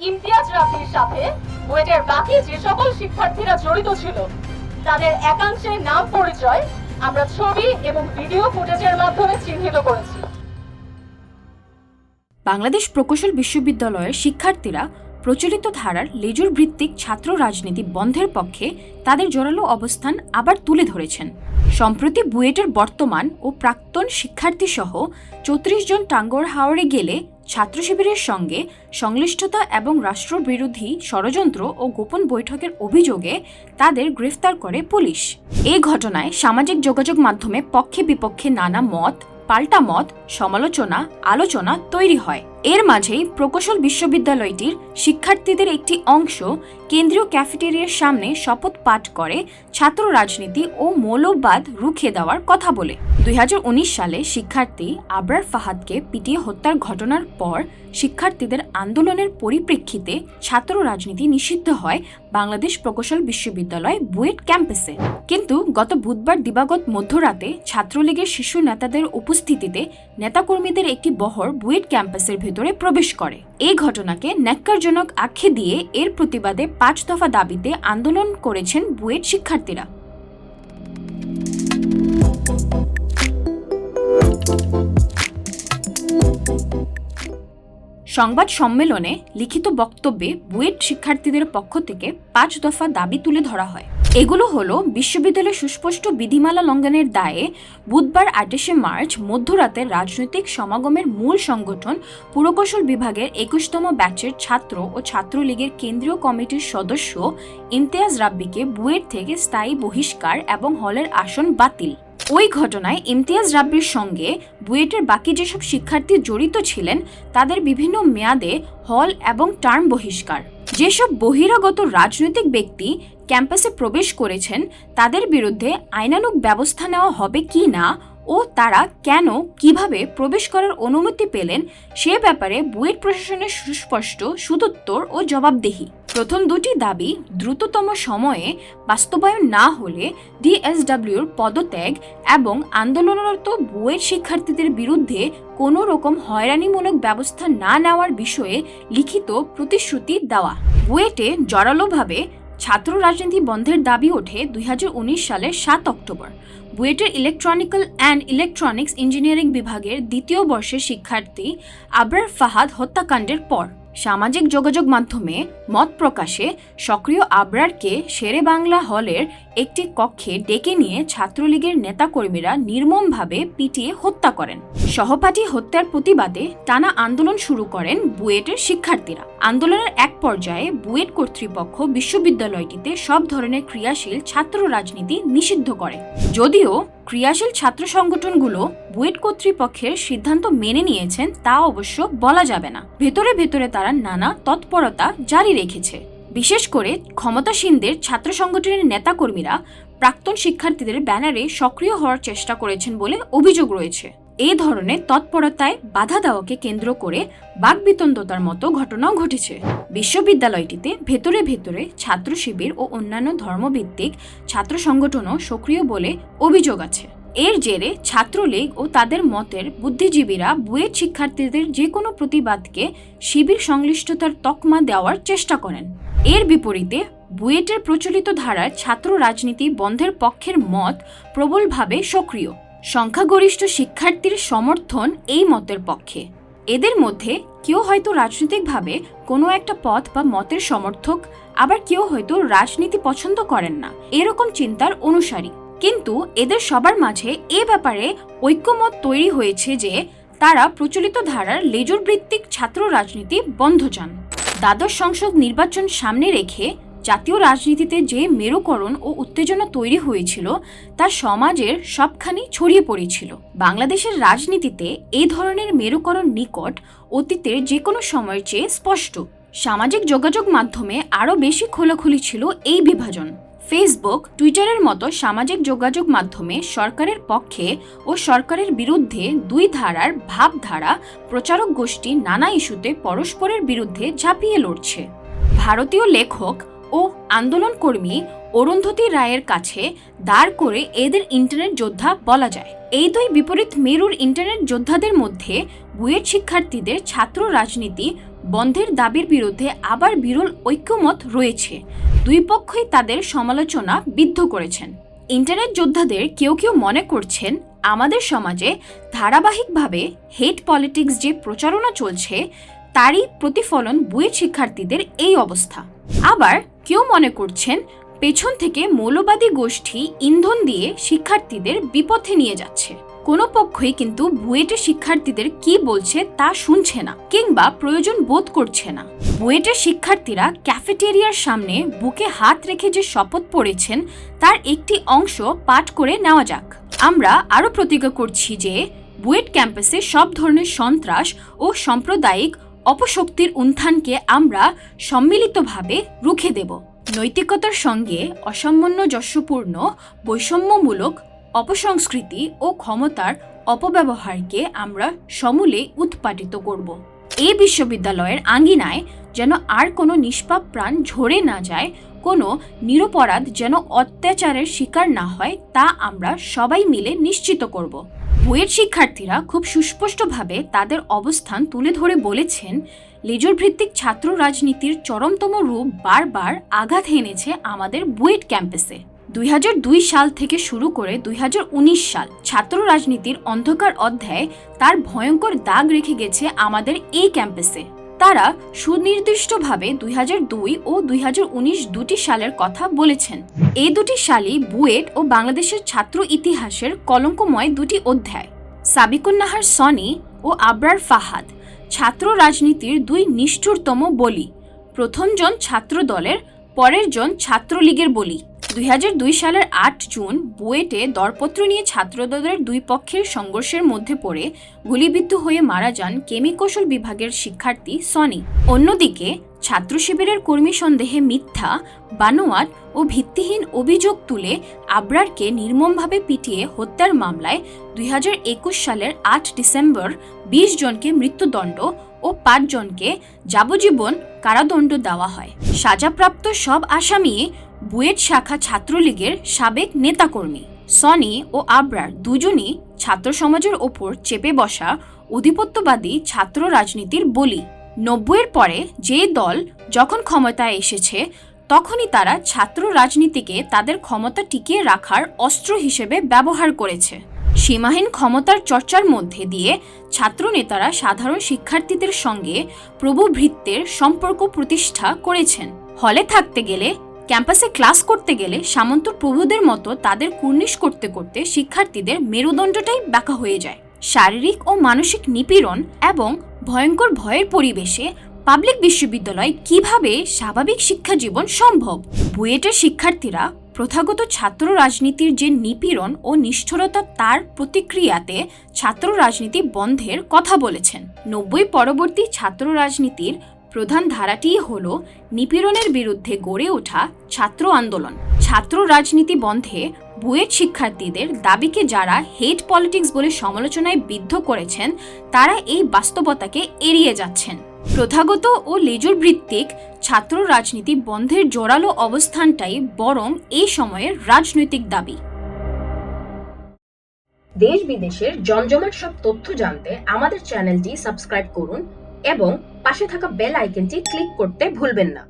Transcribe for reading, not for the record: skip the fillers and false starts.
ইমতিয়াজ রাব্বির সাথে বুয়েটের বাকি যে সকল শিক্ষার্থীরা জড়িত ছিল তাদের একাংশের নাম পরিচয় আমরা ছবি এবং ভিডিও ফুটেজের মাধ্যমে চিহ্নিত করেছি। বাংলাদেশ প্রকৌশল বিশ্ববিদ্যালয়ের শিক্ষার্থীরা প্রচলিত ধারার লেজুর ভিত্তিক ছাত্র রাজনীতি বন্ধের পক্ষে তাদের জোরালো অবস্থান আবার তুলে ধরেছেন। সম্প্রতি বুয়েটের বর্তমান ও প্রাক্তন শিক্ষার্থী সহ ৩৪ জন টাঙ্গর হাওরে গেলে ছাত্র শিবিরের সঙ্গে সংশ্লিষ্টতা এবং রাষ্ট্রবিরোধী ষড়যন্ত্র ও গোপন বৈঠকের অভিযোগে তাদের গ্রেফতার করে পুলিশ। এই ঘটনায় সামাজিক যোগাযোগ মাধ্যমে পক্ষে বিপক্ষে নানা মত, পাল্টা মত, সমালোচনা, আলোচনা তৈরি হয়। এর মাঝেই প্রকৌশল বিশ্ববিদ্যালয়টির শিক্ষার্থীদের একটি অংশ কেন্দ্রীয় ক্যাফেটেরিয়ার সামনে শপথ পাঠ করে ছাত্র রাজনীতি ও মৌলবাদ রুখে দেওয়ার কথা বলে। ২০১৯ সালে শিক্ষার্থী আবরার ফাহাদকে পিটিয়ে হত্যার ঘটনার পর শিক্ষার্থীদের আন্দোলনের পরিপ্রেক্ষিতে ছাত্র রাজনীতি নিষিদ্ধ হয় বাংলাদেশ প্রকৌশল বিশ্ববিদ্যালয় বুয়েট ক্যাম্পাসে। কিন্তু গত বুধবার দিবাগত মধ্যরাতে ছাত্রলীগের শীর্ষ নেতাদের উপস্থিতিতে নেতাকর্মীদের একটি বহর বুয়েট ক্যাম্পাসের ভেতরে প্রবেশ করে। এই ঘটনাকে ন্যাক্কারজনক আখ্যা দিয়ে এর প্রতিবাদে ৫ দফা দাবিতে আন্দোলন করেছেন বুয়েট শিক্ষার্থীরা। সংবাদ সম্মেলনে লিখিত বক্তব্যে বুয়েট শিক্ষার্থীদের পক্ষ থেকে ৫ দফা দাবি তুলে ধরা হয়। এগুলো হলো বিশ্ববিদ্যালয়ের সুস্পষ্ট বিধিমালা লঙ্ঘনের দায়ে বুধবার ২৮শে মার্চ মধ্যরাতে রাজনৈতিক সমাগমের মূল সংগঠন পুরকৌশল বিভাগের ২১তম ব্যাচের ছাত্র ও ছাত্রলীগের কেন্দ্রীয় কমিটির সদস্য ইমতিয়াজ রাব্বিকে বুয়েট থেকে স্থায়ী বহিষ্কার এবং হলের আসন বাতিল। ওই ঘটনায় ইমতিয়াজ রাব্বির সঙ্গে বুয়েটের বাকি যেসব শিক্ষার্থী জড়িত ছিলেন তাদের বিভিন্ন মেয়াদে হল এবং টার্ম বহিষ্কার। যেসব বহিরাগত রাজনৈতিক ব্যক্তি ক্যাম্পাসে প্রবেশ করেছেন তাদের বিরুদ্ধে আইনানুগ ব্যবস্থা নেওয়া হবে কি না ও তারা কেন কিভাবে প্রবেশ করার অনুমতি পেলেন সে ব্যাপারে বুয়েট প্রশাসনের সুস্পষ্ট সুদুত্তর ও জবাবদিহি। প্রথম দুটি দাবি দ্রুততম সময়ে বাস্তবায়ন না হলে ডিএসডব্লিউর পদত্যাগ এবং আন্দোলনরত বুয়েট শিক্ষার্থীদের বিরুদ্ধে কোনো রকম হয়রানিমূলক ব্যবস্থা না নেওয়ার বিষয়ে লিখিত প্রতিশ্রুতি দেওয়া। বুয়েটে জোরালোভাবে ছাত্র রাজনীতি বন্ধের দাবি ওঠে ২০১৯ সালের ৭ অক্টোবর বুয়েটের ইলেকট্রনিক্যাল অ্যান্ড ইলেকট্রনিক্স ইঞ্জিনিয়ারিং বিভাগের দ্বিতীয় বর্ষের শিক্ষার্থী আবরার ফাহাদ হত্যাকাণ্ডের পর। সামাজিক যোগাযোগ মাধ্যমে মত প্রকাশে সক্রিয় আবরারকে শেরে বাংলা হলের একটি কক্ষে ডেকে নিয়ে ছাত্রলীগের নেতাকর্মীরা নির্মমভাবে পিটিয়ে হত্যা করেন। সহপাঠী হত্যার প্রতিবাদে টানা আন্দোলন শুরু করেন বুয়েটের শিক্ষার্থীরা। আন্দোলনের এক পর্যায়ে বুয়েট কর্তৃপক্ষ বিশ্ববিদ্যালয়টিতে সব ধরনের ক্রিয়াশীল ছাত্র রাজনীতি নিষিদ্ধ করে। যদিও ক্রিয়াশীল ছাত্র সংগঠনগুলো বুয়েট কর্তৃপক্ষের সিদ্ধান্ত মেনে নিয়েছেন তা অবশ্য বলা যাবে না। ভেতরে ভেতরে তারা নানা তৎপরতা জারি রেখেছে। বিশেষ করে ক্ষমতাসীনদের ছাত্র সংগঠনের নেতাকর্মীরা প্রাক্তন শিক্ষার্থীদের ব্যানারে সক্রিয় হওয়ার চেষ্টা করেছেন বলে অভিযোগ রয়েছে। এই ধরনের তৎপরতায় বাধা দেওয়াকে কেন্দ্র করে বাকবিতণ্ডতার মতো ঘটনাও ঘটেছে। বিশ্ববিদ্যালয়টিতে ভেতরে ভেতরে ছাত্র শিবির ও অন্যান্য ধর্মভিত্তিক ছাত্র সংগঠনও সক্রিয় বলে অভিযোগ আছে। এর জেরে ছাত্রলীগ ও তাদের মতের বুদ্ধিজীবীরা বুয়েট শিক্ষার্থীদের যে কোনো প্রতিবাদকে শিবির সংশ্লিষ্টতার তকমা দেওয়ার চেষ্টা করেন। এর বিপরীতে বুয়েটের প্রচলিত ধারার ছাত্র রাজনীতি বন্ধের পক্ষের মত প্রবলভাবে সক্রিয়। সংখ্যাগরিষ্ঠ শিক্ষার্থীর সমর্থন এই মতের পক্ষে। এদের মধ্যে কেউ হয়তো রাজনৈতিকভাবে কোনো একটা পথ বা মতের সমর্থক, আবার কেউ হয়তো রাজনীতি পছন্দ করেন না এরকম চিন্তার অনুসারী। কিন্তু এদের সবার মাঝে এ ব্যাপারে ঐক্যমত তৈরি হয়েছে যে তারা প্রচলিত ধারার লেজুর ভিত্তিক ছাত্র রাজনীতি বন্ধ চান। দ্বাদশ সংসদ নির্বাচন সামনে রেখে জাতীয় রাজনীতিতে যে মেরুকরণ ও উত্তেজনা তৈরি হয়েছিল তা সমাজের সবখানি ছড়িয়ে পড়েছিল। বাংলাদেশের রাজনীতিতে এই ধরনের মেরুকরণ নিকট অতীতের যে কোনো সময়ের চেয়ে স্পষ্ট। সামাজিক যোগাযোগ মাধ্যমে আরও বেশি খোলাখুলি ছিল এই বিভাজন। ফেসবুক, টুইটারের মতো সামাজিক যোগাযোগ মাধ্যমে সরকারের পক্ষে ও সরকারের বিরুদ্ধে দুই ধারার ভাবধারা প্রচারক গোষ্ঠী নানা ইস্যুতে পরস্পরের বিরুদ্ধে ঝাঁপিয়ে লড়ছে। ভারতীয় লেখক ও আন্দোলন কর্মী অরুন্ধতী রায়ের কাছে দাঁড় করে এদের ইন্টারনেট যোদ্ধা বলা যায়। এই দুই বিপরীত মেরুর ইন্টারনেট যোদ্ধাদের মধ্যে বুয়েট শিক্ষার্থীদের ছাত্র রাজনীতি বন্ধের দাবির বিরুদ্ধে আবার বিরল ঐক্যমত রয়েছে। দুই পক্ষই তাদের সমালোচনা বিদ্ধ করেছেন। ইন্টারনেট যোদ্ধাদের কেউ কেউ মনে করছেন আমাদের সমাজে ধারাবাহিকভাবে হেট পলিটিক্স যে প্রচারণা চলছে তারই প্রতিফলন বুয়েট শিক্ষার্থীদের এই অবস্থা। আবার কেউ মনে করছেন পেছন থেকে মৌলবাদী গোষ্ঠী ইন্ধন দিয়ে শিক্ষার্থীদের বিপথে নিয়ে যাচ্ছে। কোনো পক্ষই কিন্তু বুয়েটের শিক্ষার্থীদের কি বলছে তা শুনছে না কিংবা প্রয়োজন বোধ করছে না। বুয়েটের শিক্ষার্থীরা ক্যাফেটেরিয়ার সামনে বুকে হাত রেখে যে শপথ পড়েছেন তার একটি অংশ পাঠ করে নেওয়া যাক। আমরা আরও প্রতিজ্ঞা করছি যে বুয়েট ক্যাম্পাসে সব ধরনের সন্ত্রাস ও সাম্প্রদায়িক অপশক্তির উত্থানকে আমরা সম্মিলিতভাবে রুখে দেব। নৈতিকতার সঙ্গে অসামঞ্জস্যপূর্ণ বৈষম্যমূলক অপসংস্কৃতি ও ক্ষমতার অপব্যবহারকে আমরা সমূলে উৎপাটিত করব। এই বিশ্ববিদ্যালয়ের আঙ্গিনায় যেন আর কোনো নিষ্পাপ প্রাণ ঝরে না যায়, কোনো নিরপরাধ যেন অত্যাচারের শিকার না হয়, তা আমরা সবাই মিলে নিশ্চিত করব। বুয়েট শিক্ষার্থীরা খুব সুস্পষ্টভাবে তাদের অবস্থান তুলে ধরে বলেছেন, লেজুর ভিত্তিক ছাত্র রাজনীতির চরমতম রূপ বারবার আঘাত এনেছে আমাদের বুয়েট ক্যাম্পাসে। 2002 সাল থেকে শুরু করে 2019 সাল ছাত্র রাজনীতির অন্ধকার অধ্যায়ে তার ভয়ঙ্কর দাগ রেখে গেছে আমাদের এই ক্যাম্পাসে। তারা সুনির্দিষ্টভাবে 2002 ও 2019 দুটি সালের কথা বলেছেন। এই দুটি সালই বুয়েট ও বাংলাদেশের ছাত্র ইতিহাসের কলঙ্কময় দুটি অধ্যায়। সাবিকুন নাহার সনি ও আবরার ফাহাদ ছাত্র রাজনীতির দুই নিষ্ঠুরতম বলি। প্রথমজন ছাত্র দলের, পরের জন ছাত্রলীগের বলি। 2002 সালের 8 জুন বুয়েটে দরপত্র নিয়ে ছাত্রদলের দুই পক্ষের সংঘর্ষের মধ্যে পড়ে গুলিবিদ্ধ হয়ে মারা যান কেমিকৌশল বিভাগের শিক্ষার্থী সনি। অন্যদিকে ছাত্র শিবিরের কর্মী সন্দেহে মিথ্যা, বানোয়াট ও ভিত্তিহীন অভিযোগ তুলে আবরারকে নির্মমভাবে পিটিয়ে হত্যার মামলায় 2021 সালের 8 ডিসেম্বর 20 জনকে মৃত্যুদণ্ড ও 5 জনকে যাবজ্জীবন কারাদণ্ড দেওয়া হয়। সাজাপ্রাপ্ত সব আসামি বুয়েট শাখা ছাত্রলীগের সাবেক নেতাকর্মী। সনি ও আবরার দুজনই ছাত্র সমাজের ওপর চেপে বসা আধিপত্যবাদী ছাত্র রাজনীতির বলি। 90-এর পরে যে দল যখন ক্ষমতায় এসেছে তখনই তারা ছাত্র রাজনীতিকে তাদের ক্ষমতা টিকিয়ে রাখার অস্ত্র হিসেবে ব্যবহার করেছে। সীমাহীন ক্ষমতার চর্চার মধ্যে দিয়ে ছাত্র নেতারা সাধারণ শিক্ষার্থীদের সঙ্গে প্রভুভৃত্যের সম্পর্ক প্রতিষ্ঠা করেছেন। হলে থাকতে গেলে, ক্যাম্পাসে ক্লাস করতে গেলে সামন্ত প্রভুদের মতো তাদের কুর্নিশ করতে করতে শিক্ষার্থীদের মেরুদণ্ডটাই বাঁকা হয়ে যায়। শারীরিক ও মানসিক নিপীড়ন এবং ভয়ঙ্কর ভয়ের পরিবেশে পাবলিক বিশ্ববিদ্যালয় কিভাবে স্বাভাবিক শিক্ষা জীবন সম্ভব? বুয়েটের শিক্ষার্থীরা প্রথাগত ছাত্র রাজনীতির যে নিপীড়ন ও নিষ্ঠুরতা তার প্রতিক্রিয়াতে ছাত্র রাজনীতি বন্ধের কথা বলেছেন। 90 পরবর্তী ছাত্র রাজনীতির প্রধান ধারাটিই হল নিপীড়নের বিরুদ্ধে গড়ে ওঠা ছাত্র আন্দোলন। ছাত্র রাজনীতি বন্ধে বুয়েট শিক্ষার্থীদের দাবিকে যারা হেট পলিটিক্স বলে সমালোচনায় বিদ্ধ করেছেন তারা এই বাস্তবতাকে এড়িয়ে যাচ্ছেন। প্রথাগত ও লেজুর ভিত্তিক ছাত্র রাজনীতি বন্ধের জোরালো অবস্থানটাই বরং এই সময়ের রাজনৈতিক দাবি। দেশ বিদেশের জমজমাট সব তথ্য জানতে আমাদের চ্যানেলটি সাবস্ক্রাইব করুন এবং পাশে থাকা বেল আইকনটি ক্লিক করতে ভুলবেন না।